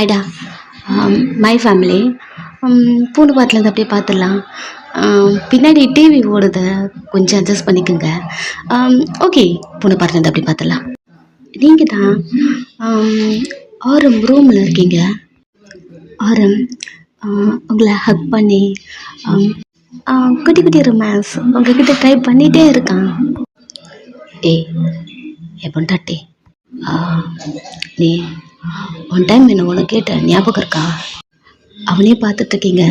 ஐடா, my family. பூண்டு பாட்டிலேருந்து அப்படியே பார்த்துடலாம். பின்னாடி டிவி ஓடுது, கொஞ்சம் அட்ஜஸ்ட் பண்ணிக்கோங்க. ஓகே, பூண்டு பாட்டிலேருந்து அப்படியே பார்த்துடலாம். நீங்கள் தான் ஆரம் ரூமில் இருக்கீங்க. ஆரம் உங்களை ஹக் பண்ணி குட்டி குட்டி ரொமான்ஸ் உங்ககிட்ட ட்ரை பண்ணிகிட்டே இருக்கான். ஏய் எப்போ தட்டி நீ ஒன் டைம் என்ன ஒன்று கேட்ட ஞாபகம் இருக்கா? அவனே பார்த்துட்ருக்கீங்க.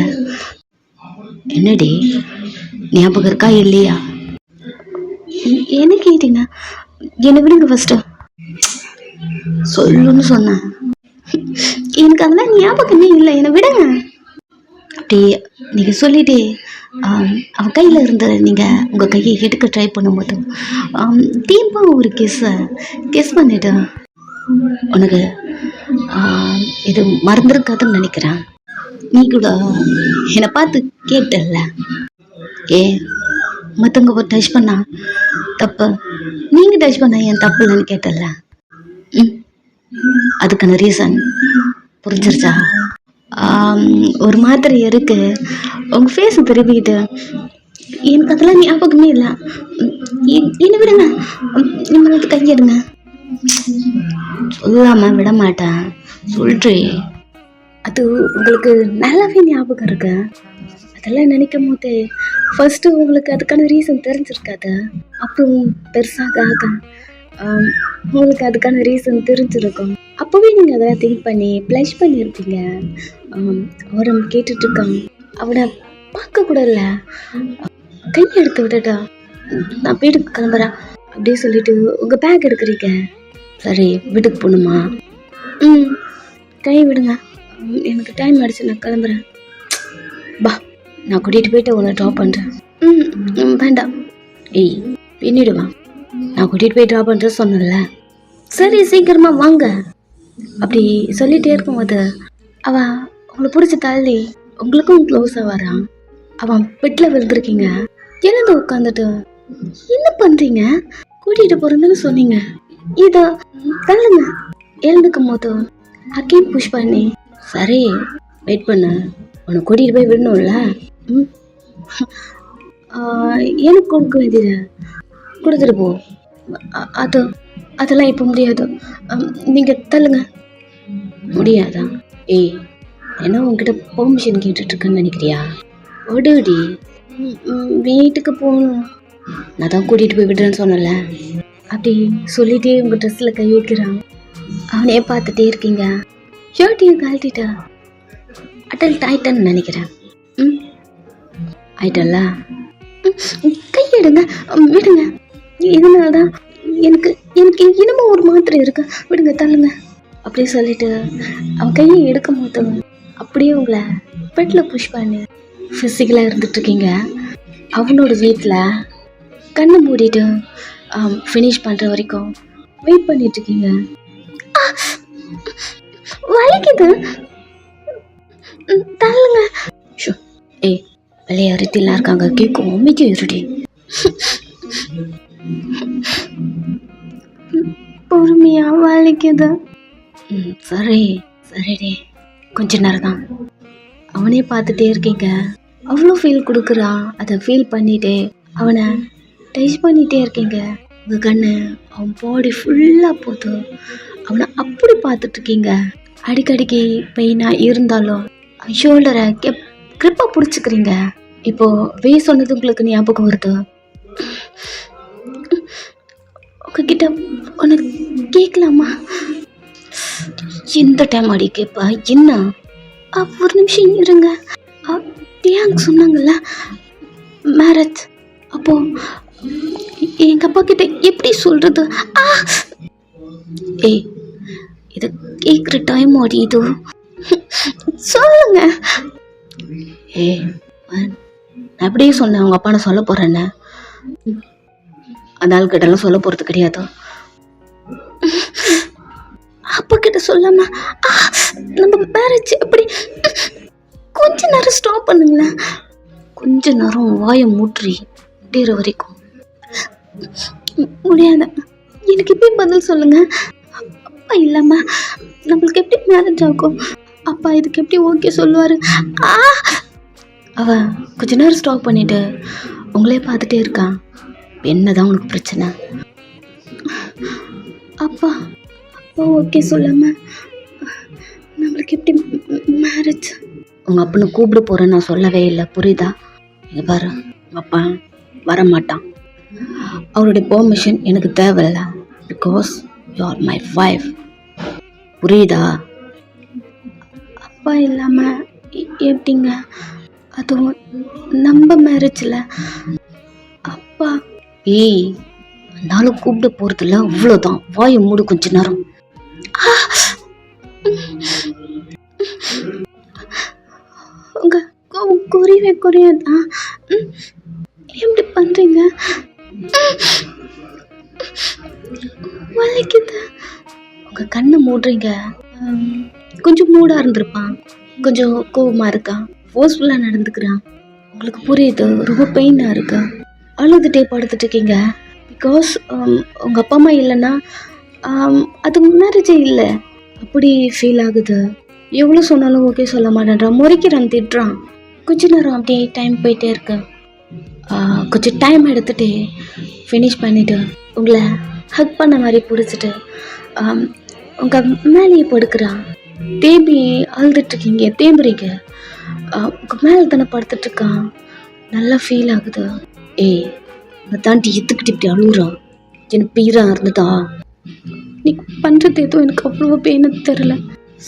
என்னடி ஞாபகம் இருக்கா இல்லையா? என்ன கேட்டீங்க? என்னை விடுங்க ஃபஸ்ட்டு. சொல்லுன்னு சொன்னேன். எனக்கு அதெல்லாம் ஞாபகமே இல்லை, என்னை விடுங்க. அப்படி நீங்கள் சொல்லிட்டு அவன் கையில் இருந்த நீங்கள் உங்கள் கையை எடுக்க ட்ரை பண்ணும்போது டீப்பாக ஒரு கெஸ் பண்ணிட்டு உனக்கு இது மறந்துருக்காதுன்னு நினைக்கிறேன். நீ கூட என்னை பார்த்து கேட்டல்ல, மற்றவங்க டச் பண்ணா தப்பு, நீங்கள் டச் பண்ண ஏன் தப்பு இல்லைன்னு கேட்டல்ல. அதுக்கான ரீசன் புரிஞ்சிருச்சா? ஒரு மாதிரி இருக்கு உங்கள் ஃபேஸை திருப்பிக்கிட்டு. எனக்கு அதெல்லாம் ஞாபகமே இல்லை. என்ன விடுங்க, நம்மளுக்கு கையெடுங்க. சொல்லாமல் விட மாட்டேன், சொல்கிறேன். அது உங்களுக்கு நல்லாவே ஞாபகம் இருக்கு. அதெல்லாம் நினைக்கும் போது ஃபஸ்ட்டு உங்களுக்கு அதுக்கான ரீசன் தெரிஞ்சிருக்காது. அப்புறம் பெருசாக ஆக உங்களுக்கு அதுக்கான ரீசன் தெரிஞ்சிருக்கும். அப்போவே நீங்கள் அதெல்லாம் திங்க் பண்ணி ப்ளஷ் பண்ணியிருப்பீங்க. அவரை கேட்டுட்ருக்கான், அவனை பார்க்க கூட இல்லை, கையை எடுத்து விட்டுட்டா. நான் வீட்டுக்கு கிளம்புறேன் அப்படியே சொல்லிட்டு உங்கள் பேக் எடுக்கிறீங்க. சரி வீட்டுக்கு போகணுமா? கை விடுங்க, எனக்கு டைம் ஆகிடுச்சு, நான் கிளம்புறேன். பா, நான் கூட்டிகிட்டு போயிட்டு உன்னை ட்ராப் பண்ணுறேன். வேண்டாம். ஏய் பின்னிடுவா, நான் கூட்டிகிட்டு போய் ட்ராப் பண்ணுறது சொன்னேன்ல. சரி சீக்கிரமாக வாங்க. அப்படி சொல்லிகிட்டே இருக்கும்போது அவன் உங்களை பிடிச்சி தள்ளி உங்களுக்கும் க்ளோஸாக வரான். அவன் பெட்டில் விழுந்துருக்கீங்க. எழுந்து உட்காந்துட்டு என்ன பண்ணுறீங்க? கூட்டிகிட்டு போகிறதுன்னு சொன்னீங்க, இதை தள்ளுங்க. எழுந்துக்கும் போது அக்கையும் புஷ் பண்ணி, சரி வெயிட் பண்ண, உன்னை கூட்டிகிட்டு போய் விடணும்ல. எனக்கு கொடுக்க வேண்டியது கொடுத்துட்டு போ. அதெல்லாம் இப்போ முடியாது, நீங்கள் தள்ளுங்க. முடியாதா? ஏய் என்ன உங்ககிட்ட பெர்மிஷன் கேட்டுட்ருக்கேன்னு நினைக்கிறியா? ஒடுடி, வீட்டுக்கு போகணும். நான் தான் கூட்டிகிட்டு போய் விடுறேன்னு சொன்னல. அப்படி சொல்லிகிட்டே உங்கள் ட்ரெஸ்ஸில் கை வைக்கிறான். அவனே பார்த்துட்டே இருக்கீங்க. ஷர்ட்டையும் கழட்டிட்டா. அடல்ட் ஆயிட்டன்னு நினைக்கிறேன். ஆயிட்டல்ல, கையெடுங்க, விடுங்க. இதனால தான் எனக்கு இன்னமும் ஒரு மாதிரி இருக்கு, விடுங்க, தள்ளுங்க. அப்படியே சொல்லிட்டு அவன் கையை எடுக்கும் போது அப்படியே உங்களை பெட்டில் புஷ் பண்ணி ஃபிசிக்கலாக இருந்துகிட்ருக்கீங்க. அவனோட வீட்டில் கண்ணை மூடிட்டு ஃபினிஷ் பண்ணுற வரைக்கும் வெயிட் பண்ணிகிட்ருக்கீங்க. வலிக்குது, தள்ளுங்க. ஷோ, ஏய் விளையாடுறதுலாம் இருக்காங்க, கேட்கும், அமைதி இருடி. பொறுமையா வலிக்குது. சரிடி, கொஞ்ச நேரம் தான். அவனே பார்த்துட்டே இருக்கீங்க. அவ்வளோ ஃபீல் கொடுக்குறான். அதை ஃபீல் பண்ணிட்டே அவனை டச் பண்ணிகிட்டே இருக்கீங்க. உங்கள் கண்ணு அவன் பாடி ஃபுல்லாக போகுது. அவனை அப்படி பார்த்துட்ருக்கீங்க. அடிக்கடிக்கு பெயினாக இருந்தாலும் அவன் ஷோல்டரை கிரிப்பாக பிடிச்சிக்கிறீங்க. இப்போது வே சொன்னது உங்களுக்கு ஞாபகம் வருது. உங்ககிட்ட ஒன்று கேட்கலாமா? இந்த டைம் அடி கேட்பா என்ன? ஒரு நிமிஷம் இருங்க. டியாங் சொன்னாங்கல்ல மேரேஜ், அப்போ எங்கள் அப்பா கிட்ட எப்படி சொல்கிறது? ஏய் இது கேட்குற டைம் ஆடி, இது சொல்லுங்க. ஏய் நான் அப்படியே சொன்னேன், அவங்க அப்பா நான் சொல்ல போகிறேன்னு. அந்த ஆள் கிட்டலாம் சொல்ல போகிறது கிடையாது. அப்பா கிட்ட சொல்லாமா நம்ம மேரேஜ் எப்படி? கொஞ்ச நேரம் ஸ்டாப் பண்ணுங்களேன். கொஞ்ச நேரம் வாயை மூற்றி முடிகிற வரைக்கும் முடியாத. எனக்கு எப்படி பதில் சொல்லுங்க? அப்பா இல்லாம நம்மளுக்கு எப்படி மேரேஜ் ஆகும். அப்பா இதுக்கு எப்படி ஓகே சொல்லுவார்? அவன் கொஞ்ச நேரம் ஸ்டாப் பண்ணிட்டு உங்களே பார்த்துட்டே இருக்கான். என்னதான் உனக்கு பிரச்சனை? அப்பா அப்பா ஓகே சொல்லாம நம்மளுக்கு எப்படி மேரேஜ்? உங்கள் அப்பனை கூப்பிட போகிறேன்னு நான் சொல்லவே இல்லை, புரியுதா? இங்கே பாரு, உங்கள் அப்பா வரமாட்டான். அவருடைய பெர்மிஷன் எனக்கு தேவையில்லை. Because you are my wife, புரியுதா? அப்பா இல்லாமல் எப்படிங்க? அதுவும் நம்ம மேரேஜில். அப்பா நாளும் கூப்பிட போகிறதில்ல, அவ்வளோதான். வாயை மூடு கொஞ்ச நேரம். உங்கள் குறைவே குறையாதான். எப்படி பண்ணுறீங்க? வலிக்குது. உங்கள் கண்ணை மூடுறீங்க. கொஞ்சம் மூடாக இருந்திருப்பான், கொஞ்சம் கோவமாக இருக்கான், ஃபோர்ஸ்ஃபுல்லாக நடந்துக்கிறான். உங்களுக்கு புரியுது, ரொம்ப பெயினாக இருக்கு. அழுதுகிட்டே படுத்துட்டு இருக்கீங்க. பிகாஸ் உங்கள் அப்பா அம்மா இல்லைன்னா அது மேரேஜே இல்லை, அப்படி ஃபீல் ஆகுது. எவ்வளோ சொன்னாலும் ஓகே சொல்ல மாட்டேன்றான், முறைக்கிறான், திட்டுறான். கொஞ்ச நேரம் அப்படியே டைம் போயிட்டே இருக்கு. கொஞ்சம் டைம் எடுத்துகிட்டு ஃபினிஷ் பண்ணிவிட்டு உங்களை ஹக் பண்ண மாதிரி பிடிச்சிட்டு உங்கள் மேலேயே படுக்கிறான். தேம்பி அழுதுட்ருக்கீங்க, தேம்புறீங்க. உங்கள் மேலே தானே படுத்துட்ருக்கான். நல்லா ஃபீல் ஆகுது. அதை தாண்டி எத்துக்கிட்டு இப்படி அழுகுறான். எனக்கு பெயிராக இருந்ததா? நீ பண்ணுறது எதுவும் எனக்கு அவ்வளோ பெயின்னு தெரில.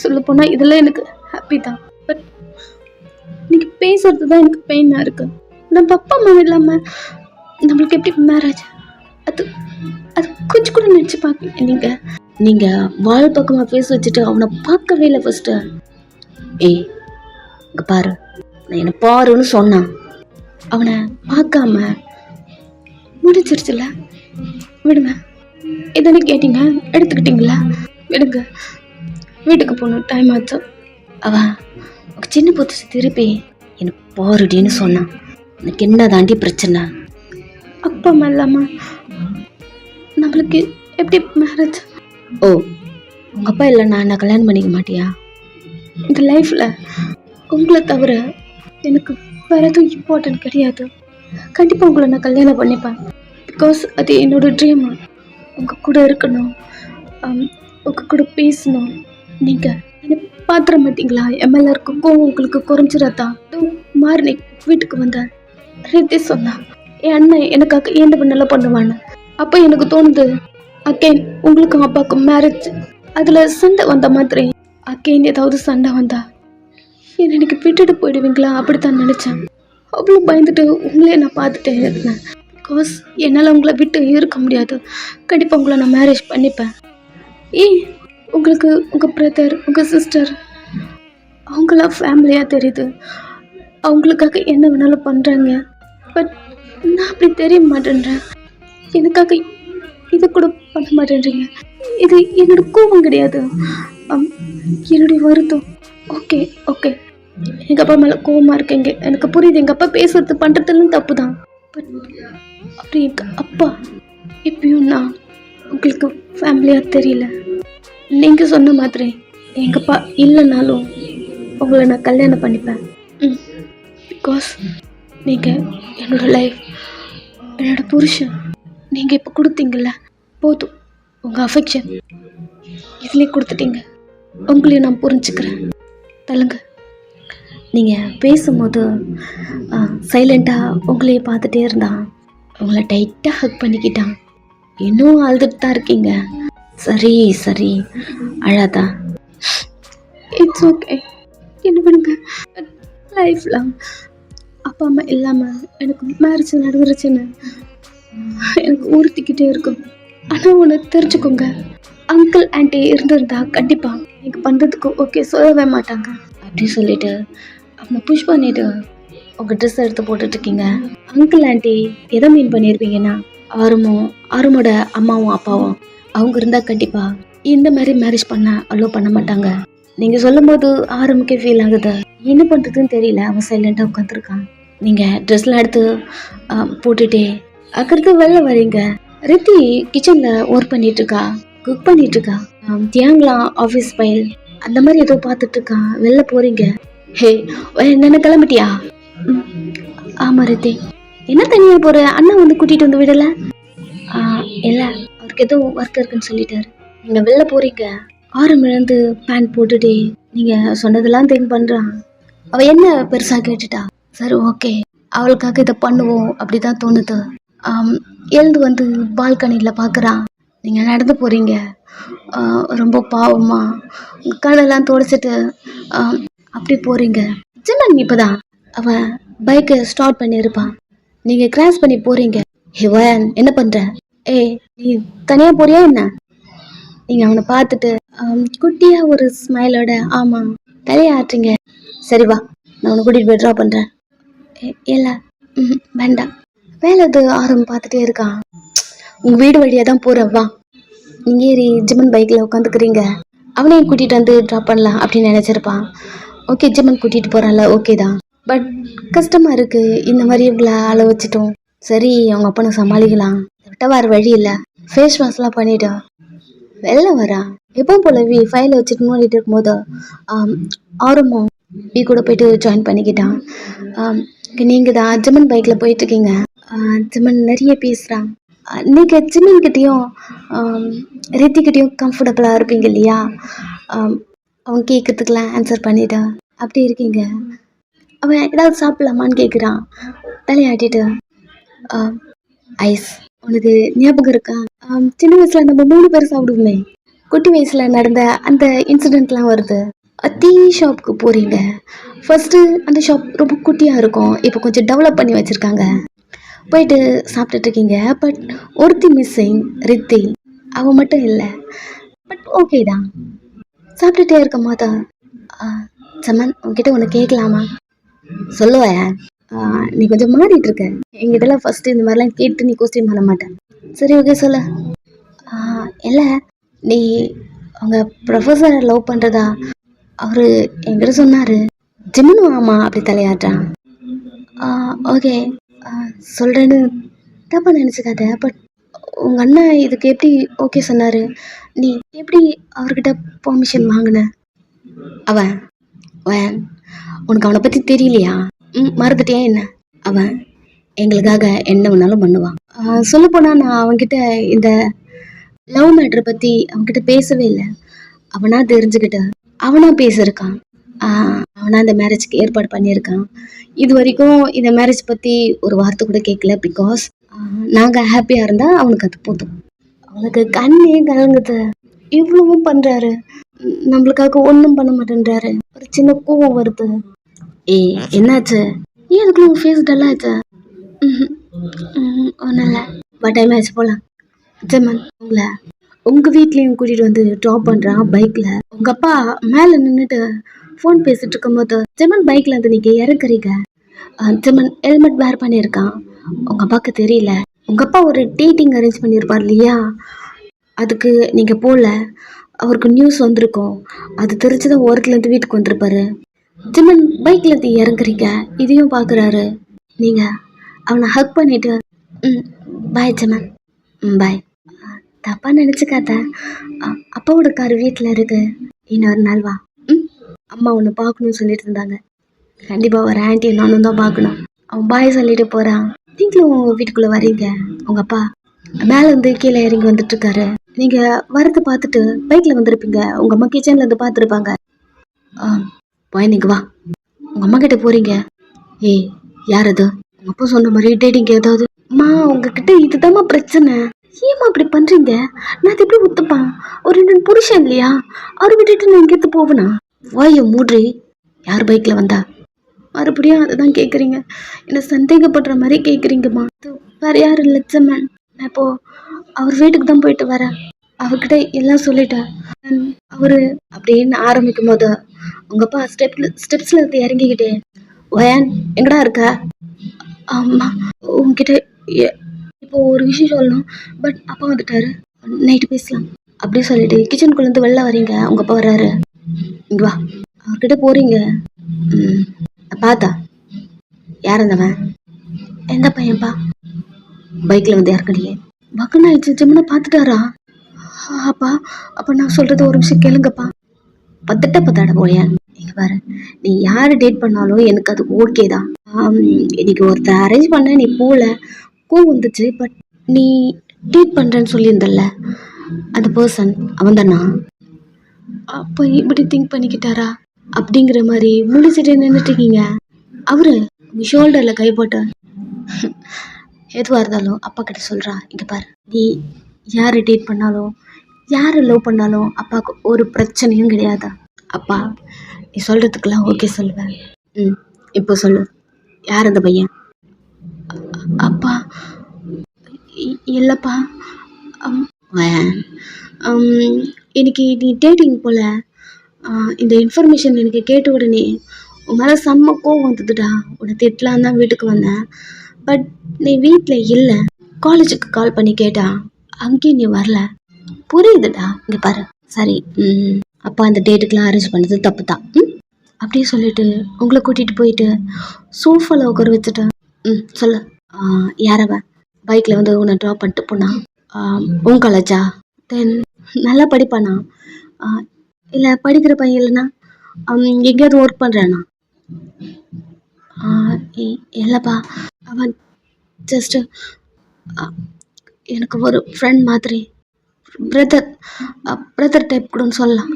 சொல்லப்போனால் இதெல்லாம் எனக்கு ஹாப்பி தான். பட் நீங்கள் பேசுறது தான் எனக்கு பெயினாக இருக்குது. நம்ம அப்பா அம்மா இல்லாமல் நம்மளுக்கு எப்படி மேரேஜ்? அது கொஞ்சம் கூட நினச்சி பார்க்க. நீங்கள் வாழ் பக்கமாக பேச வச்சுட்டு அவனை பார்க்கவே இல்லை ஃபஸ்ட்டு. இங்கே பாரு, நான் என்னை பாருன்னு சொன்னான். அவனை பார்க்காம முடிச்சிருச்சுல, விடுங்க. எதனா கேட்டீங்க, எடுத்துக்கிட்டீங்களா? விடுங்க, வீட்டுக்கு போகணும், டைம் ஆச்சு. அவன் சின்ன புதுசு திருப்பி என்னை பாருடின்னு சொன்னான். எனக்கு என்ன தாண்டி பிரச்சனை? அப்பா அம்மா இல்லாமல் நம்மளுக்கு எப்படி மேரேஜ்? உங்கள் அப்பா இல்லை, நான் என்ன கல்யாணம் பண்ணிக்க மாட்டியா? இந்த லைஃப்பில் உங்களை தவிர எனக்கு வேறு எதுவும் இம்பார்ட்டன்ட் கிடையாது. கண்டிப்பாக உங்களை நான் கல்யாணம் பண்ணிப்பேன். பிகாஸ் அது என்னோட ட்ரீம். உங்கள் கூட இருக்கணும், உங்கள் கூட பேசணும். நீங்கள் என்னை பார்த்துட மாட்டிங்களா? எம்எல்ஏ இருக்க கோவம் உங்களுக்கு குறைஞ்சிடாதா? மாறினே வீட்டுக்கு வந்தேன். ரீத்தி சொன்னான், என் அண்ணன் எனக்காக என்ன பண்ணலாம் பண்ணுவான்னு. அப்போ எனக்கு தோணுது, அகெயின் உங்களுக்கும் அப்பாவுக்கும் மேரேஜ். அதில் சண்டை வந்த மாதிரி அகெயின் ஏதாவது சண்டை வந்தா என்னை எனக்கு விட்டுட்டு போயிடுவீங்களா? அப்படித்தான் நினச்சேன். அவ்வளோ பயந்துட்டு உங்களே நான் பார்த்துட்டே இருந்தேன். பிகாஸ் என்னால் உங்களை விட்டு இருக்க முடியாது. கண்டிப்பாக உங்களை நான் மேரேஜ் பண்ணிப்பேன். உங்களுக்கு உங்கள் பிரதர், உங்கள் சிஸ்டர், அவங்களாம் ஃபேமிலியாக தெரியுது. அவங்களுக்காக என்ன வேணாலும் பண்ணுறாங்க. பட் நான் அப்படி தெரிய மாட்டேன்றேன். எனக்காக இது கூட பண்ண மாட்டேன்றீங்க. இது என்னோட கோபம் கிடையாது, என்னுடைய வருத்தம். ஓகே எங்கள் அப்பா மேலே கோபமாக இருக்கீங்க, எனக்கு புரியுது. எங்கள் அப்பா பேசுறது பண்ணுறதுலாம் தப்பு தான். பட் அப்படி எங்கள் அப்பா இப்பயும் நான் உங்களுக்கு ஃபேமிலியாக தெரியல. நீங்கள் சொன்ன மாதிரி எங்கள் அப்பா இல்லைனாலும் உங்களை நான் கல்யாணம் பண்ணிப்பேன். பிகாஸ் நீங்கள் என்னோடய லைஃப், என்னோடய புருஷன். நீங்கள் இப்போ கொடுத்தீங்கல்ல, போதும். உங்கள் அஃபெக்ஷன் இதுலேயே கொடுத்துட்டீங்க. உங்களையும் நான் புரிஞ்சுக்கிறேன். தள்ளுங்க. நீங்கள் பேசும்போது சைலண்ட்டாக உங்களையே பார்த்துட்டே இருந்தான். உங்களை டைட்டாக ஹக் பண்ணிக்கிட்டான். இன்னும் அழுதுட்டு தான் இருக்கீங்க. சரி அழாதா? இட்ஸ் ஓகே, என்ன பண்ணுங்க. லைஃப் லாங் அப்பா அம்மா இல்லாமல் எனக்கு மேரேஜ் நடந்துருச்சுன்னு எனக்கு உறுத்திக்கிட்டே இருக்கும். ஆனால் ஒன்று தெரிஞ்சுக்கோங்க, அங்கிள் ஆண்டி இருந்திருந்தா கண்டிப்பாக நீங்கள் பண்ணுறதுக்கு ஓகே சொல்லவே மாட்டாங்க. அப்படி சொல்லிட்டு அவனை புஷ் பண்ணிவிட்டு உங்கள் ட்ரெஸ் எடுத்து போட்டுட்ருக்கீங்க. அங்கிள் ஆண்டி எதை மீன் பண்ணியிருப்பீங்கன்னா, ஆருமோட அம்மாவும் அப்பாவும் அவங்க இருந்தால் கண்டிப்பாக இந்த மாதிரி மேரேஜ் அலோவ் பண்ண மாட்டாங்க. நீங்கள் சொல்லும் போது ஆரம்பக்கே ஃபீல் ஆகுது. என்ன பண்ணுறதுன்னு தெரியல. அவன் சைலண்ட்டாக உட்காந்துருக்கான். நீங்கள் ட்ரெஸ்லாம் எடுத்து போட்டுட்டே அக்கறது வெளில வரீங்க. ரித்தி கிச்சனில் ஒர்க் பண்ணிகிட்ருக்கா, குக் பண்ணிகிட்ருக்கா. தியாங்லாம் ஆஃபீஸ் ஃபைல் அந்த மாதிரி ஏதோ பார்த்துட்டு இருக்கான். வெளில போறீங்க. ஹே என்ன கிளம்பிட்டியா? ஆமா ரித்தி. என்ன தனியா போற? அண்ணா வந்து கூட்டிட்டு வந்து விடல? இல்ல, அவருக்கு ஏதோ ஒர்க் இருக்குன்னு சொல்லிட்டாரு. நீங்க வெளில போறீங்க. ஆரம் இழந்து பேண்ட் போட்டுட்டே நீங்க சொன்னதெல்லாம் திங்க் பண்றான். அவ என்ன பெருசா கேட்டுட்டா? சரி ஓகே, அவளுக்காக இதை பண்ணுவோம் அப்படிதான் தோணுது. எழுந்து வந்து பால்கனியில பாக்குறான். நீங்க நடந்து போறீங்க. ரொம்ப பாவமா கண்ணெல்லாம் துடைச்சிட்டு அப்படி போறீங்க. ஜிம்மன் இப்பதான் அவன் பைக்கை ஸ்டார்ட் பண்ணியிருப்பான். நீங்க கிராஸ் பண்ணி போறீங்க. ஹிவன் என்ன பண்ற? ஏய் நீ தனியா போறியா என்ன? நீங்க அவனை பார்த்துட்டு குட்டியா ஒரு ஸ்மைலோட ஆமா தலையாட்டுறீங்க. சரி வா, நான் உன்னை கூட்டிட்டு போய் ட்ரா பண்றேன். இல்ல வேண்டாம். வேலை அது ஆரம் பார்த்துட்டே இருக்கான். உங்க வீடு வழியா தான் போற, வா. நீங்க ஏறி ஜிம்மன் பைக்ல உட்காந்துக்கிறீங்க. அவனையும் கூட்டிட்டு வந்து ட்ராப் பண்ணலாம் அப்படின்னு நினைச்சிருப்பான். ஓகே, ஜிம்மன் கூட்டிட்டு போறான்ல, ஓகே தான். பட் கஷ்டமா இருக்கு, இந்த மாதிரி இவங்களை அழ வச்சுட்டோம். சரி, அவங்க அப்பனை சமாளிக்கலாம், விட்ட வேற வழி இல்லை. ஃபேஸ் வாஷ்லாம் பண்ணிட்டா வெளில வரா. எப்போ போல ஃபைல வச்சுட்டு மூடிட்டு இருக்கும்போது ஆரம்பம் கூட போயிட்டு ஜாயின் பண்ணிக்கிட்டான். நீங்க தான் ஜிம்மன் பைக்ல போயிட்டு இருக்கீங்க. ஜிம்மன் நிறைய பேசுறான். நீங்க ஜிம்மன் கிட்டயும் ரித்திக்கிட்டையும் கம்ஃபர்டபுளா இருப்பீங்க இல்லையா? அவங்க கேட்கறதுக்கெல்லாம் ஆன்சர் பண்ணிட்டா அப்படி இருக்கீங்க. அவன் ஏதாவது சாப்பிடலாமான்னு கேட்குறான் தலையாட்டிட்டு. ஐஸ் உனக்கு ஞாபகம் இருக்கா? சின்ன வயசுல நம்ம 3 பேர் சாப்பிடுவோமே, குட்டி வயசுல நடந்த அந்த இன்சிடென்ட்லாம் வருது. டீ ஷாப்புக்கு போறீங்க. ஃபர்ஸ்ட் அந்த ஷாப் ரொம்ப குட்டியா இருக்கும், இப்போ கொஞ்சம் டெவலப் பண்ணி வச்சிருக்காங்க. போயிட்டு சாப்பிட்டுட்டு இருக்கீங்க. பட் ஒருத்தி மிஸ்ஸிங், ரித்தி. அவன் மட்டும் இல்லை. பட் ஓகே தான். சாப்பிட்டுட்டே இருக்க மாதா சமன் உன்கிட்ட ஒன்று கேட்கலாமா? சொல்லுவேன். நீ கொஞ்சம் மாறிட்டு இருக்க. எங்கிட்டலாம் ஃபர்ஸ்ட் இந்த மாதிரிலாம் கேட்டு நீ கொஸ்டின் பண்ண மாட்டேன். சரி ஓகே சொல்ல. இல்லை, நீ அவங்க ப்ரொஃபஸரை லவ் பண்ணுறதா அவரு என்கிட்ட சொன்னார். ஜிம்மனும் ஆமா அப்படி தலையாட்டான். ஓகே சொல்கிறேன்னு தப்பாக நினச்சிக்காத. பட் உங்கள் அண்ணன் இதுக்கு எப்படி ஓகே சொன்னார்? நீ எப்படி அவர்கிட்ட பெர்மிஷன் வாங்கின? அவன் உனக்கு அவனை பற்றி தெரியலையா? மறந்துட்டியா என்ன? அவன் எங்களுக்காக என்ன வேணாலும் பண்ணுவான். சொல்லப்போனால் நான் அவன்கிட்ட இந்த லவ் மேட்ரை பற்றி அவன்கிட்ட பேசவே இல்லை. அவனா தெரிஞ்சுக்கிட்ட அவனா பேசியிருக்கான். அவனா இந்த மேரேஜ்க்கு ஏற்பாடு பண்ணியிருக்கான். இது வரைக்கும் இந்த மேரேஜ் பற்றி ஒரு வார்த்தை கூட கேட்கல. பிகாஸ் நாங்கள் ஹாப்பியாக இருந்தால் அவனுக்கு அது போதும். அவனுக்கு கண்ணே கலங்குது. இவ்வளவும் பண்ணுறாரு, நம்மளுக்காக ஒன்றும் பண்ண மாட்டேன்றாரு. ஒரு சின்ன கோவம் வருது. என்னாச்சு? ஏன் அதுக்குள்ள உன் ஃபேஸ் டல்லாச்சு? ஒன்றும் இல்லை. பட் டைம் ஆச்சு போகலாம். ஜெமன் உங்களை உங்கள் வீட்லேயும் கூட்டிகிட்டு வந்து ட்ராப் பண்ணுறான் பைக்கில். உங்கள் அப்பா மேலே நின்றுட்டு ஃபோன் பேசிட்டு இருக்கும்போது ஜெமன் பைக்கில் வந்து நீங்கள் இறக்குறீங்க. ஜெமன் ஹெல்மெட் வேர் பண்ணியிருக்கான். உங்கள் அப்பாவுக்கு தெரியல. உங்கள் அப்பா ஒரு டேட்டிங் அரேஞ்ச் பண்ணியிருப்பார் இல்லையா? அதுக்கு நீங்கள் போகல. அவருக்கு நியூஸ் வந்திருக்கோம். அது தெரிஞ்சுதான் ஓரத்துலேருந்து வீட்டுக்கு வந்திருப்பாரு. ஜிம்மன் பைக்லேருந்து இறங்குறீங்க, இதையும் பார்க்குறாரு. நீங்கள் அவனை ஹக் பண்ணிவிட்டு பாய் ஜிம்மன், பாய். தப்பாக நினச்சிக்காத. அப்பாவோட கார் வீட்டில் இருக்கு, இன்னொரு நாள் வா. அம்மா ஒன்று பார்க்கணும்னு சொல்லிட்டு இருந்தாங்க. கண்டிப்பாக வர ஆன்ட்டி நானும் தான் பார்க்கணும். அவன் பாய் சொல்லிட்டு போகிறான். நீங்களும் வீட்டுக்குள்ளே வரீங்க. உங்கள் அப்பா மேலேருந்து கீழே இறங்கி வந்துட்டுருக்காரு. நீங்கள் வரது பார்த்துட்டு பைக்கில் வந்திருப்பீங்க. உங்கள் அம்மா கிச்சன்லேருந்து பார்த்துருப்பாங்க. போய் நீங்கள் வா, உங்கள் அம்மா கிட்டே போகிறீங்க. யார் அது? உங்கள் அப்பா சொன்ன மாதிரி டேட்டிங் ஏதாவது? அம்மா உங்ககிட்ட இதுதாம்மா பிரச்சனை. ஏம்மா அப்படி பண்ணுறீங்க? நான் அது எப்படி ஒத்துப்பான்? ஒரு 2 புருஷன் இல்லையா? அவர் விட்டுட்டு நான் எங்கேருந்து போவேனா? வாயை மூட்ரி. யார் பைக்கில் வந்தா? மறுபடியும் அதை தான் கேட்குறீங்க. என்னை சந்தேகப்படுற மாதிரி கேட்குறீங்கம்மா. வேறு யாரும் இல்லை ஜெமன். நான் இப்போது அவர் வீட்டுக்கு தான் போயிட்டு வரேன். அவர்கிட்ட எல்லாம் சொல்லிட்டேன். அவரு அப்படின்னு ஆரம்பிக்கும் போது உங்கள் அப்பா ஸ்டெப்ஸில் இருந்து இறங்கிக்கிட்டே, ஒயன் எங்கடா இருக்க? ஆமா உங்ககிட்ட இப்போ ஒரு விஷயம் சொல்லணும். பட் அப்பா வந்துட்டாரு, நைட்டு பேசலாம் அப்படின்னு சொல்லிட்டு கிச்சனுக்குள்ளேருந்து வெளில வரீங்க. உங்கள் அப்பா வர்றாரு. இங்க வா, அவர்கிட்ட போறீங்க. பார்த்தா யார் இருந்தவன்? எந்த பையன்பா? பைக்கில் வந்து இறக்கலையே. பக்குன்னு ஆயிடுச்சு. ஜிம்மனை பார்த்துட்டாரா? அப்பா அப்போ நான் சொல்கிறது ஒரு விஷயம் கேளுங்கப்பா. பத்தாட போயேன். இங்க பாரு, நீ யாரை டேட் பண்ணாலும் எனக்கு அது ஓகே தான். இன்னைக்கு ஒருத்தர் அரேஞ்ச் பண்ண நீ போல, கோவம் வந்துச்சு. பட் நீ டேட் பண்றேன்னு சொல்லியிருந்தல்ல, அந்த பர்சன் அவன் தானா? அப்போ இப்படி திங்க் பண்ணிக்கிட்டாரா அப்படிங்கிற மாதிரி முழிச்சிட்டு நின்றுட்டு இருக்கீங்க. அவரு உங்க ஷோல்டர்ல கை போட்டு எதுவாக இருந்தாலும் அப்பா கிட்ட சொல்றா, இங்க பாரு, நீ யாரை டேட் பண்ணாலும் யாரை லவ் பண்ணாலும் அப்பாவுக்கு ஒரு பிரச்சனையும் கிடையாது. அப்பா நீ சொல்றதுக்கெல்லாம் ஓகே சொல்லுவேன். இப்போ சொல்லு, யார் அந்த பையன்? அப்பா இல்லைப்பா, இன்னைக்கு நீ டேட்டிங் போல, இந்த இன்ஃபர்மேஷன் எனக்கு கேட்ட உடனே உன் மேலே செம்ம கோவம் வந்ததுடா. உன்னை திட்டலாம் தான் வீட்டுக்கு வந்தேன். பட் நீ வீட்டில் இல்லை. காலேஜுக்கு கால் பண்ணி கேட்டா அங்கேயும் நீ வரல. புரியுதுடா, இங்கே பாரு. சரி, அப்பா அந்த டேட்டுக்கெலாம் அரேஞ்ச் பண்ணது தப்பு தான். அப்படியே சொல்லிட்டு உங்களை கூட்டிகிட்டு போயிட்டு சோஃபாவில் உட்கார வச்சுட்டு சொல்லு, யாரவன் பைக்கில் வந்து உன்னை ட்ராப் பண்ணிட்டு போனா? உன் காலேஜா? தென் நல்லா படிப்பானா? இல்லை படிக்கிற பையன் இல்லைன்னா எங்கேயாவது ஒர்க் பண்ணுறானா? இல்லைப்பா, அவன் ஜஸ்ட்டு எனக்கு ஒரு ஃப்ரெண்ட் மாதிரி, பிரதர் டைப் கூடன்னு சொல்லலாம்.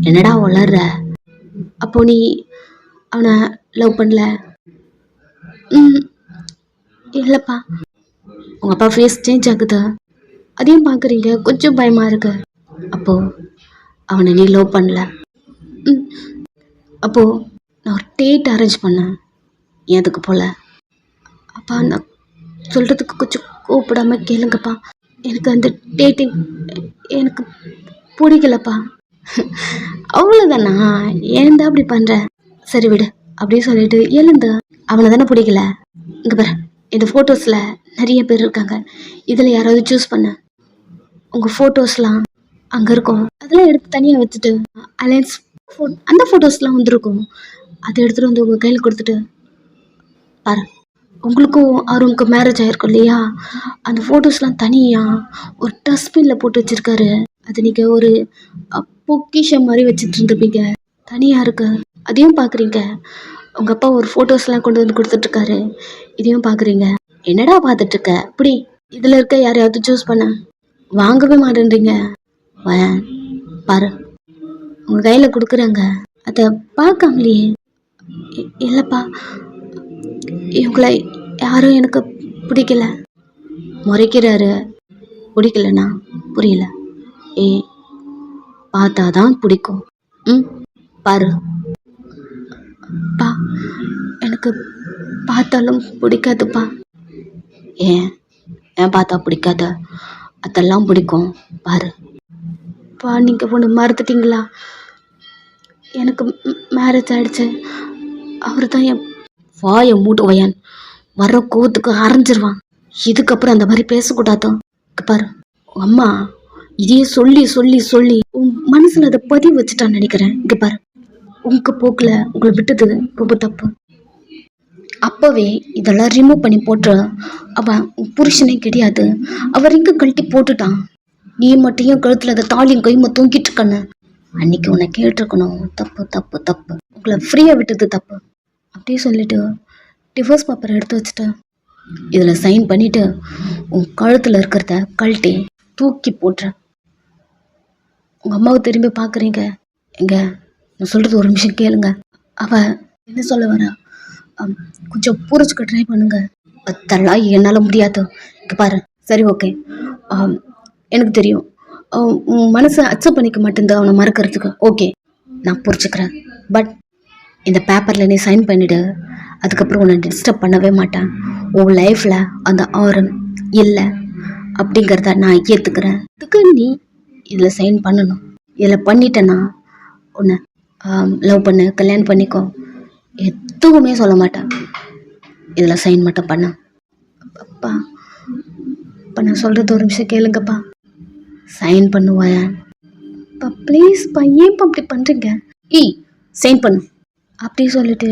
என்னடா வளர்ற? அப்போ நீ அவனை லவ் பண்ணல? இல்லைப்பா. உங்கள் அப்பா ஃபேஸ் சேஞ்ச் ஆகுது, அதையும் பார்க்குறீங்க, கொஞ்சம் பயமாக இருக்கு. அப்போது அவனை நீ லவ் பண்ணல? அப்போது நான் ஒரு டேட் அரேஞ்ச் பண்ணேன், எதுக்கு போல? அப்பா நான் சொல்கிறதுக்கு கொஞ்சம் கூப்பிடாமல் கேளுங்கப்பா. எனக்கு அந்த டேட்டிங் எனக்கு பிடிக்கலப்பா. அவ்வளோதானா? ஏன்டா அப்படி பண்ணுற? சரி விடு அப்படின்னு சொல்லிட்டு எழுந்து, அவனை தானே பிடிக்கல? இங்கே பாரு, இந்த ஃபோட்டோஸில் நிறைய பேர் இருக்காங்க, இதில் யாராவது சூஸ் பண்ண. உங்கள் ஃபோட்டோஸ்லாம் அங்கே இருக்கும், அதெல்லாம் எடுத்து தனியாக வச்சுட்டு அலைன்ஸ் அந்த ஃபோட்டோஸ்லாம் வந்துருக்கும், அதை எடுத்துகிட்டு வந்து உங்கள் கையில் கொடுத்துட்டு பாரு. உங்களுக்கும் அவருக்கு மேரேஜ் ஆகிருக்கும் இல்லையா? அந்த ஃபோட்டோஸ்லாம் தனியாக ஒரு டஸ்ட்பினில் போட்டு வச்சுருக்காரு. அது நீங்கள் ஒரு பொக்கிஷம் மாதிரி வச்சுட்டு இருந்துப்பீங்க, தனியாக இருக்கு. அதையும் பார்க்குறீங்க. உங்கள் அப்பா ஒரு ஃபோட்டோஸ்லாம் கொண்டு வந்து கொடுத்துட்ருக்காரு, இதையும் பார்க்குறீங்க. என்னடா பார்த்துட்ருக்க? இப்படி இதில் இருக்க யாரையாவது சூஸ் பண்ண வாங்கவே மாட்டேன்றீங்க. பாரு, உங்கள் கையில் கொடுக்குறாங்க, அதை பார்க்காமலையே. இல்லைப்பா, இவங்களை யாரும் எனக்கு பிடிக்கல. முறைக்கிறாரு. பிடிக்கலண்ணா புரியல. பார்த்தாதான் பிடிக்கும். பாரு பா, எனக்கு பார்த்தாலும் பிடிக்காதுப்பா. ஏன் பார்த்தா பிடிக்காத? அதெல்லாம் பிடிக்கும் பாரு. பா, நீங்கள் ஒன்று மறந்துட்டீங்களா? எனக்கு மேரேஜ் ஆகிடுச்சு. அவர் தான் என் வாயை மூட்டு வயன், வர்ற கோவத்துக்கு அரைஞ்சிருவான். இதுக்கப்புறம் அந்த மாதிரி பேசக்கூடாது. பாரு, அம்மா இதையே சொல்லி சொல்லி சொல்லி உன் மனசில் அதை பதிவு வச்சுட்டான்னு நினைக்கிறேன். இங்கே பாரு, உங்க போக்கில் உங்களை விட்டது ரொம்ப தப்பு. அப்போவே இதெல்லாம் ரிமூவ் பண்ணி போட்டு, அவன் புருஷனே கிடையாது, அவர் இங்கே கழட்டி போட்டுட்டான். நீ மட்டும் என் கழுத்தில் அதை தாலியும் கைமா தூங்கிட்டு இருக்கன்னு அன்னைக்கு உன்னை கேட்டிருக்கணும். தப்பு தப்பு தப்பு, உங்களை ஃப்ரீயாக விட்டது தப்பு. அப்படியே சொல்லிட்டு டிவோர்ஸ் பேப்பரை எடுத்து வச்சுட்டு இதில் சைன் பண்ணிவிட்டு உன் கழுத்தில் இருக்கிறத கழட்டி தூக்கி போட்டுற. உங்கள் அம்மாவை திரும்பி பார்க்குறீங்க. எங்க நான் சொல்கிறது ஒரு நிமிஷம் கேளுங்க. அவள் என்ன சொல்ல வரா, கொஞ்சம் பூரிச்சுக்க ட்ரை பண்ணுங்க. அதெல்லாம் என்னால் முடியாது. இங்கே பாரு, சரி ஓகே, எனக்கு தெரியும் உன் மனசை அக்செப்ட் பண்ணிக்க மாட்டேங்குது அவனை மறக்கிறதுக்கு. ஓகே, நான் புரிச்சுக்கிறேன். பட் இந்த பேப்பரில் நீ சைன் பண்ணிவிடு, அதுக்கப்புறம் உன்னை டிஸ்டர்ப் பண்ணவே மாட்டேன். உன் லைஃப்பில் அந்த ஆரம் இல்லை அப்படிங்கிறத நான் ஏற்றுக்கிறேன். அதுக்கு நீ இதில் சைன் பண்ணணும். இதில் பண்ணிட்டேன்னா உன்னை லவ் பண்ணு, கல்யாணம் பண்ணிக்கோ, எதுவுமே சொல்ல மாட்டேன். இதில் சைன் மட்டும் பண்ண. அப்பா, இப்போ நான் சொல்கிறது ஒரு நிமிஷம் கேளுங்கப்பா. சைன் பண்ணுவாயா? அப்பா ப்ளீஸ்ப்பா, ஏன்ப்பா அப்படி பண்ணுறீங்க? சைன் பண்ணு அப்படி சொல்லிட்டு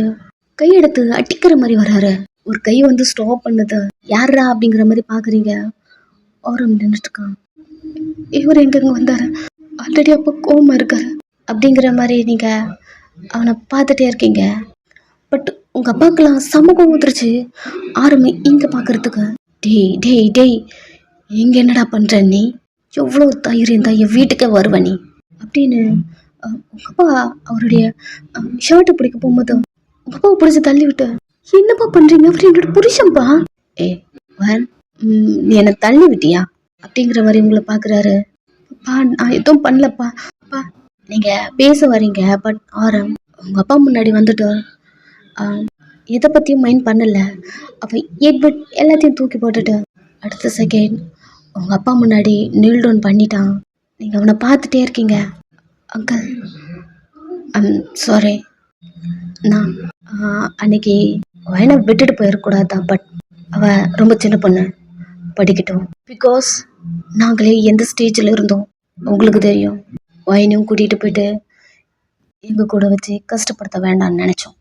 கையெடுத்து அடிக்கிற மாதிரி வராரு. ஒரு கை வந்து ஸ்டாப் பண்ணுது. யாரா அப்படிங்கிற மாதிரி பார்க்குறீங்க. ஆரம் நின்றுட்டுருக்கான். இவர் எங்கெங்க வந்தார்? ஆல்ரெடி அப்போ கோவமாக இருக்காரு. அப்படிங்கிற மாதிரி நீங்கள் அவனை பார்த்துட்டே இருக்கீங்க. பட் உங்கள் அப்பாவுக்கெல்லாம் சமூகம் ஊத்துருச்சு ஆரம்பி இங்கே பார்க்குறதுக்கு. டேய் டேய் டேய், இங்கே என்னடா பண்ணுற நீ? எவ்வளோ தைரியம் தான் என் வீட்டுக்கே வருவ நீ அப்படின்னு உங்கள் அப்பா அவருடைய ஷர்ட்டை பிடிக்க போகும்போது உங்கள் அப்பாவை பிடிச்சி தள்ளி விட்டு, என்னப்பா பண்ணுறீங்க? அவர் என்னோட புருஷன்பா. ஏ வேன், நீ என்னை தள்ளி விட்டியா அப்படிங்கிற மாதிரி உங்களை பார்க்குறாரு. அப்பா நான் எதுவும் பண்ணலப்பா. அப்பா நீங்கள் பேச வரீங்க, பட் ஆரம் உங்கள் அப்பா முன்னாடி வந்துட்டு எதை பற்றியும் மைண்ட் பண்ணலை. அவள் எட்பட் எல்லாத்தையும் தூக்கி போட்டுட்டு அடுத்த செகண்ட் உங்கள் அப்பா முன்னாடி நீல் டவுன் பண்ணிட்டான். நீங்கள் அவனை பார்த்துட்டே இருக்கீங்க. அங்கிள் ஐம் சாரி, நான் அன்னைக்கு வயனை விட்டுட்டு போயிடக்கூடாது தான், பட் அவள் ரொம்ப சின்ன பொண்ணு, படிக்கட்டும். பிகாஸ் நாங்களே எந்த ஸ்டேஜில் இருந்தோம் உங்களுக்கு தெரியும். வயனையும் கூட்டிகிட்டு போயிட்டு எங்கள் கூட வச்சு கஷ்டப்படுத்த வேண்டாம்னு நினச்சோம்.